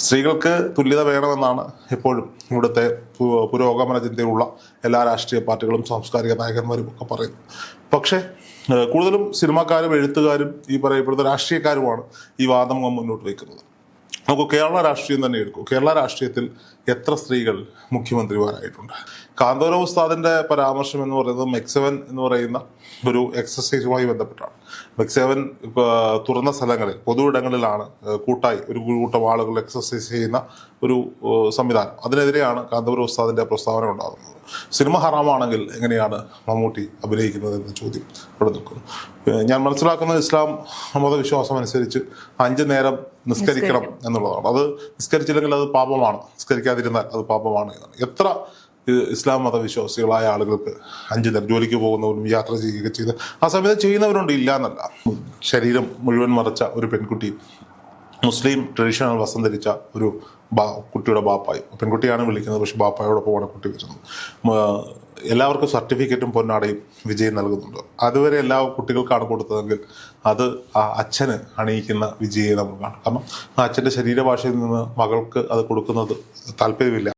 സ്ത്രീകൾക്ക് തുല്യത വേണമെന്നാണ് എപ്പോഴും ഇവിടുത്തെ പുരോഗമന ചിന്തയുള്ള എല്ലാ രാഷ്ട്രീയ പാർട്ടികളും സാംസ്കാരിക നായകന്മാരും ഒക്കെ പറയുന്നു. പക്ഷേ കൂടുതലും സിനിമാക്കാരും എഴുത്തുകാരും ഈ പറയപ്പെടുന്ന രാഷ്ട്രീയക്കാരുമാണ് ഈ വാദം മുന്നോട്ട് വയ്ക്കുന്നത്. നമുക്ക് കേരള രാഷ്ട്രീയം തന്നെ എടുക്കും. കേരള രാഷ്ട്രീയത്തിൽ എത്ര സ്ത്രീകൾ മുഖ്യമന്ത്രിമാരായിട്ടുണ്ട്? കാന്തോര ഉസ്താദിന്റെ പരാമർശം എന്ന് പറയുന്നത് മെക്സെവൻ എന്ന് പറയുന്ന ഒരു എക്സസൈസുമായി ബന്ധപ്പെട്ടാണ്. മെക്സെവൻ തുറന്ന സ്ഥലങ്ങളിൽ, പൊതുവിടങ്ങളിലാണ് കൂട്ടായി ഒരു കൂട്ടം ആളുകൾ എക്സസൈസ് ചെയ്യുന്ന ഒരു സംവിധാനം. അതിനെതിരെയാണ് കാന്തോര ഉസ്താദിന്റെ പ്രസ്താവന ഉണ്ടാകുന്നത്. സിനിമ ഹറാമാണെങ്കിൽ എങ്ങനെയാണ് മമ്മൂട്ടി അഭിനയിക്കുന്നത് എന്ന ചോദ്യം ഇവിടെ നിൽക്കുന്നു. ഞാൻ മനസ്സിലാക്കുന്നത് ഇസ്ലാം മതവിശ്വാസം അനുസരിച്ച് 5 നേരം നിസ്കരിക്കണം എന്നുള്ളതാണ്. അത് നിസ്കരിച്ചില്ലെങ്കിൽ അത് പാപമാണ്, നിസ്കരിക്കാതിരുന്നാൽ അത് പാപമാണ് എന്നാണ്. എത്ര ഇസ്ലാം മതവിശ്വാസികളായ ആളുകൾക്ക് 5 നേരം ജോലിക്ക് പോകുന്നവരും യാത്ര ചെയ്യുകയൊക്കെ ചെയ്ത് ആ സമയത്ത് ചെയ്യുന്നവരുണ്ട്, ഇല്ല എന്നല്ല. ശരീരം മുഴുവൻ മറച്ച ഒരു പെൺകുട്ടി മുസ്ലിം ട്രഡീഷണൽ വസ്ത്രം ധരിച്ച ഒരു കുട്ടിയുടെ ബാപ്പായി, പെൺകുട്ടിയാണ് വിളിക്കുന്നത്, പക്ഷെ ബാപ്പായോടൊപ്പമാണ് കുട്ടി വരുന്നത്. എല്ലാവർക്കും സർട്ടിഫിക്കറ്റും പൊന്നാടയും വിജയം നൽകുന്നുണ്ട്. അതുവരെ എല്ലാ കുട്ടികൾക്കാണ് കൊടുത്തതെങ്കിൽ അത് ആ അച്ഛന് അണിയിക്കുന്ന വിജയം നമുക്ക് കാണാം. കാരണം ആ അച്ഛൻ്റെ ശരീരഭാഷയിൽ നിന്ന് മകൾക്ക് അത് കൊടുക്കുന്നത് താല്പര്യമില്ല.